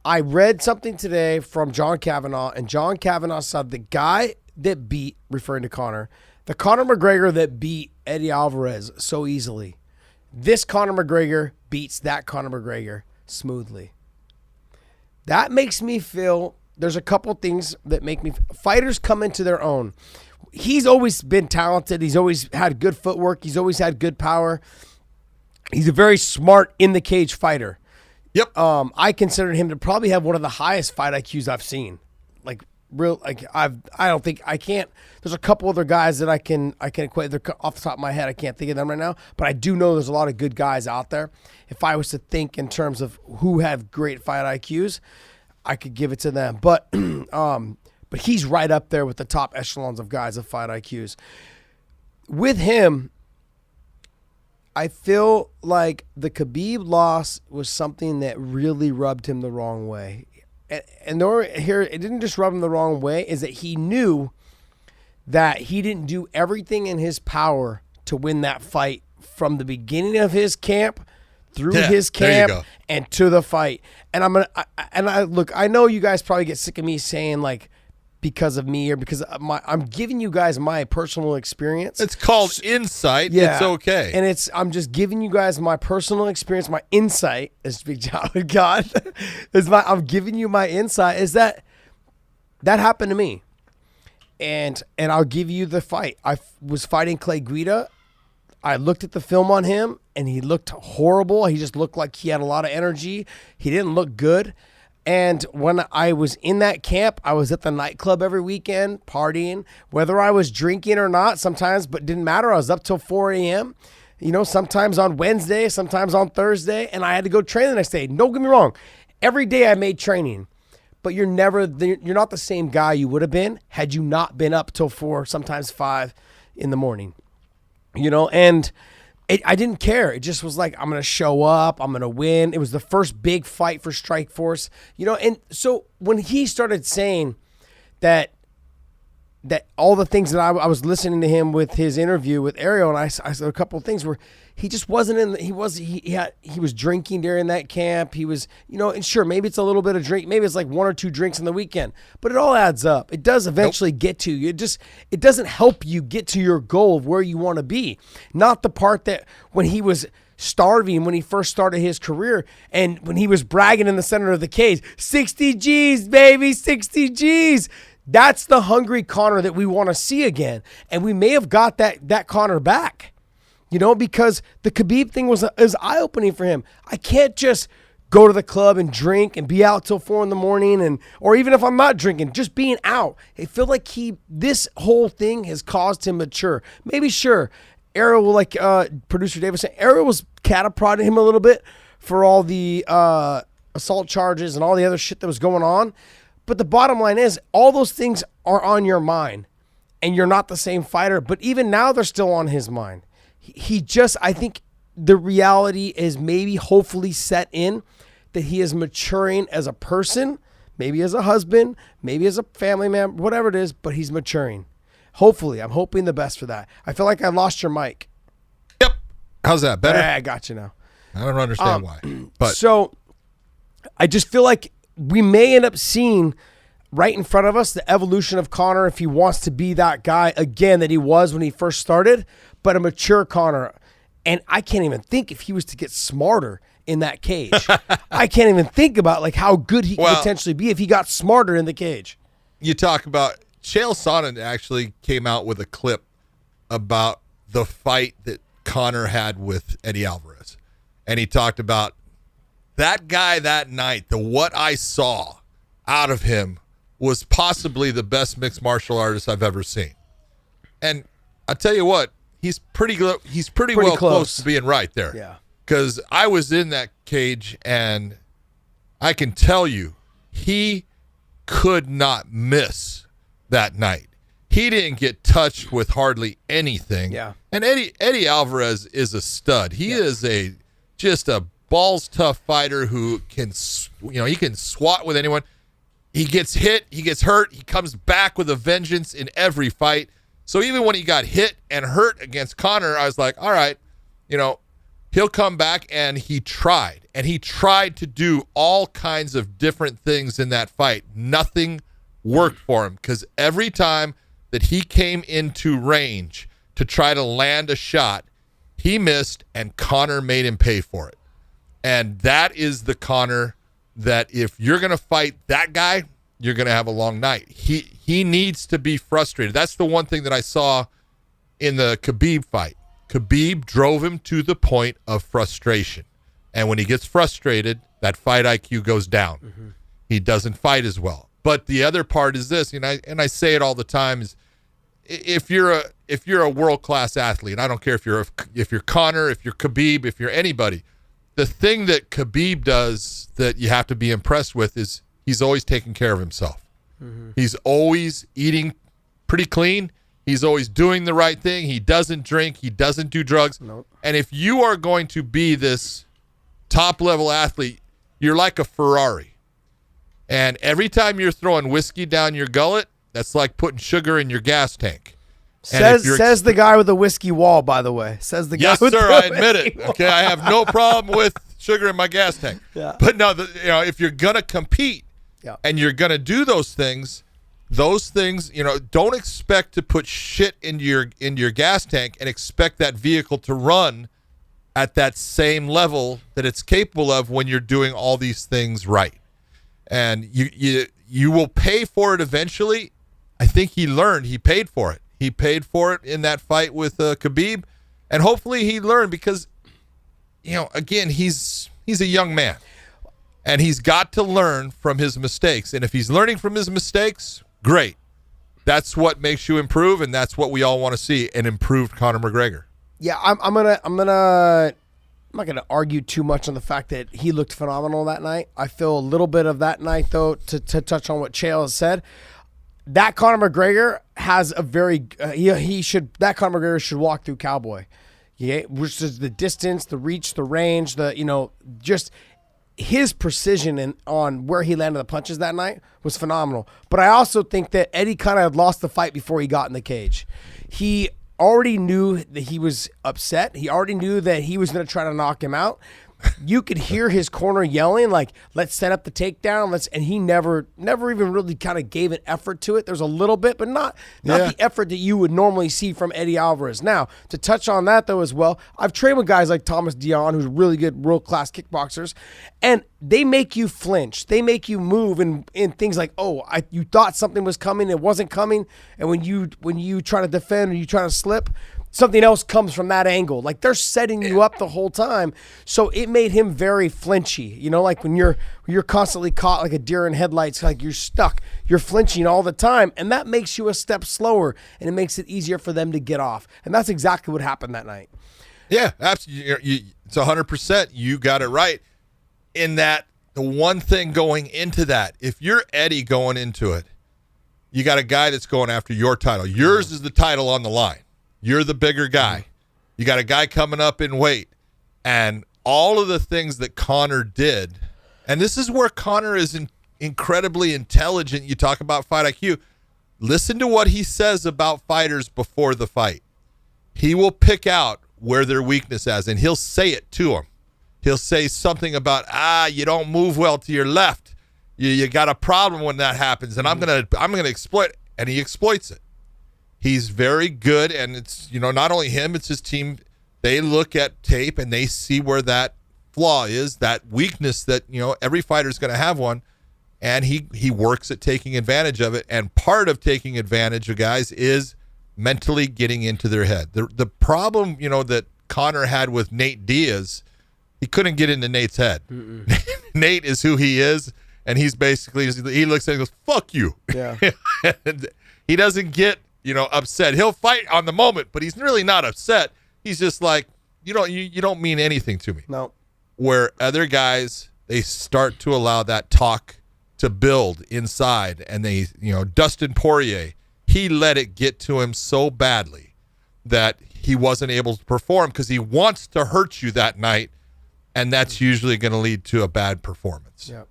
I read something today from John Kavanaugh, and John Kavanaugh said the guy that beat, referring to Conor, the Conor McGregor that beat Eddie Alvarez so easily, this Conor McGregor beats that Conor McGregor smoothly. That makes me feel, there's a couple things that make me, fighters come into their own. He's always been talented. He's always had good footwork. He's always had good power. He's a very smart in the cage fighter. Yep. I consider him to probably have one of the highest fight IQs I've seen. I don't think I can't. There's a couple other guys that I can equate. They're off the top of my head. I can't think of them right now, but I do know there's a lot of good guys out there. If I was to think in terms of who have great fight IQs, I could give it to them. But he's right up there with the top echelons of guys of fight IQs. With him, I feel like the Khabib loss was something that really rubbed him the wrong way. And here, it didn't just rub him the wrong way, is that he knew that he didn't do everything in his power to win that fight from the beginning of his camp through his camp and to the fight. And I know you guys probably get sick of me saying like, because of me or because of I'm giving you guys my personal experience. It's called insight. Yeah. It's okay. And I'm just giving you guys my personal experience, my insight, as Big John with God. I'm giving you my insight is that happened to me. And I'll give you the fight. I was fighting Clay Guida. I looked at the film on him and he looked horrible. He just looked like he had a lot of energy. He didn't look good. And when I was in that camp, I was at the nightclub every weekend, partying, whether I was drinking or not sometimes, but didn't matter. I was up till 4 a.m., sometimes on Wednesday, sometimes on Thursday, and I had to go train the next day. Don't get me wrong. Every day I made training, but you're not the same guy you would have been had you not been up till 4, sometimes 5 in the morning, and I didn't care. It just was like, I'm going to show up. I'm going to win. It was the first big fight for Strikeforce, and so when he started saying that all the things that I was listening to him with his interview with Ariel, and I said a couple of things where he just wasn't he was drinking during that camp. He was, and sure, maybe it's a little bit of drink. Maybe it's like 1 or 2 drinks in the weekend, but it all adds up. It does eventually get to you. It doesn't help you get to your goal of where you want to be. Not the part that when he was starving when he first started his career and when he was bragging in the center of the cage, 60 G's, baby, 60 G's. That's the hungry Conor that we want to see again. And we may have got that Conor back, because the Khabib thing was eye-opening for him. I can't just go to the club and drink and be out till 4 a.m. or even if I'm not drinking, just being out. I feel like this whole thing has caused him mature. Maybe sure, Ariel will, like producer David said, Ariel was catapulting him a little bit for all the assault charges and all the other shit that was going on. But the bottom line is all those things are on your mind and you're not the same fighter. But even now they're still on his mind. I think the reality is maybe hopefully set in that he is maturing as a person, maybe as a husband, maybe as a family man, whatever it is, but he's maturing. Hopefully. I'm hoping the best for that. I feel like I lost your mic. Yep. How's that? Better? I got you now. I don't understand why. But so I just feel like we may end up seeing right in front of us the evolution of Conor if he wants to be that guy again that he was when he first started, but a mature Conor. And I can't even think if he was to get smarter in that cage. I can't even think about like how good he could potentially be if he got smarter in the cage. You talk about Chael Sonnen actually came out with a clip about the fight that Conor had with Eddie Alvarez. And he talked about that guy that night, what I saw out of him was possibly the best mixed martial artist I've ever seen. And I tell you what, he's pretty well close to being right there. Yeah. Because I was in that cage and I can tell you, he could not miss that night. He didn't get touched with hardly anything. Yeah. And Eddie Alvarez is a stud. He is just a balls tough fighter who can, he can swat with anyone. He gets hit, he gets hurt, he comes back with a vengeance in every fight. So even when he got hit and hurt against Conor, I was like, all right, he'll come back and he tried to do all kinds of different things in that fight. Nothing worked for him because every time that he came into range to try to land a shot, he missed and Conor made him pay for it. And that is the Conor that if you're going to fight that guy, you're going to have a long night. He needs to be frustrated. That's the one thing that I saw in the Khabib fight. Khabib drove him to the point of frustration. And when he gets frustrated, that fight IQ goes down. Mm-hmm. He doesn't fight as well. But the other part is this, and I say it all the time, is if you're a world-class athlete, and I don't care if you're Conor, if you're Khabib, if you're anybody, the thing that Khabib does that you have to be impressed with is he's always taking care of himself. Mm-hmm. He's always eating pretty clean. He's always doing the right thing. He doesn't drink. He doesn't do drugs. Nope. And if you are going to be this top-level athlete, you're like a Ferrari. And every time you're throwing whiskey down your gullet, that's like putting sugar in your gas tank. Says the guy with the whiskey wall, by the way. Says the guy yes, with sir, the I admit it. Okay, I have no problem with sugar in my gas tank. Yeah. But no, if you're going to compete and you're going to do those things, don't expect to put shit into your gas tank and expect that vehicle to run at that same level that it's capable of when you're doing all these things right. And you will pay for it eventually. I think he learned. He paid for it. He paid for it in that fight with Khabib, and hopefully he learned because, again, he's a young man, and he's got to learn from his mistakes. And if he's learning from his mistakes, great. That's what makes you improve, and that's what we all want to see, an improved Conor McGregor. Yeah, I'm not gonna argue too much on the fact that he looked phenomenal that night. I feel a little bit of that night though to touch on what Chael has said. That Conor McGregor has a very that Conor McGregor should walk through Cowboy. Yeah, which is the distance, the reach, the range, just his precision on where he landed the punches that night was phenomenal. But I also think that Eddie kind of lost the fight before he got in the cage. He already knew that he was upset. He already knew that he was going to try to knock him out. You could hear his corner yelling, like, let's set up the takedown. And he never even really kind of gave an effort to it. There's a little bit, but not the effort that you would normally see from Eddie Alvarez. Now, to touch on that, though, as well, I've trained with guys like Thomas Dion, who's really good world-class kickboxers, and they make you flinch. They make you move in things like, you thought something was coming, it wasn't coming, and when you try to defend or you try to slip, something else comes from that angle. Like they're setting you up the whole time. So it made him very flinchy. Like when you're constantly caught like a deer in headlights, like you're stuck, you're flinching all the time. And that makes you a step slower and it makes it easier for them to get off. And that's exactly what happened that night. Yeah, absolutely. It's 100%. You got it right. In that, the one thing going into that, if you're Eddie going into it, you got a guy that's going after your title. Yours is the title on the line. You're the bigger guy. You got a guy coming up in weight. And all of the things that Conor did, and this is where Conor is incredibly intelligent. You talk about fight IQ. Listen to what he says about fighters before the fight. He will pick out where their weakness is, and he'll say it to them. He'll say something about, you don't move well to your left. You got a problem when that happens, and I'm gonna exploit it. And he exploits it. He's very good, and it's not only him, it's his team. They look at tape and they see where that flaw is, that weakness that every fighter is going to have one, and he works at taking advantage of it. And part of taking advantage of guys is mentally getting into their head. The problem that Conor had with Nate Diaz, he couldn't get into Nate's head. Nate is who he is, and he looks at him and goes, "Fuck you." Yeah. And he doesn't get upset. He'll fight on the moment, but he's really not upset. He's just like, you don't mean anything to me. No. Where other guys, they start to allow that talk to build inside, and they, Dustin Poirier, he let it get to him so badly that he wasn't able to perform because he wants to hurt you that night, and that's usually going to lead to a bad performance. Yeah.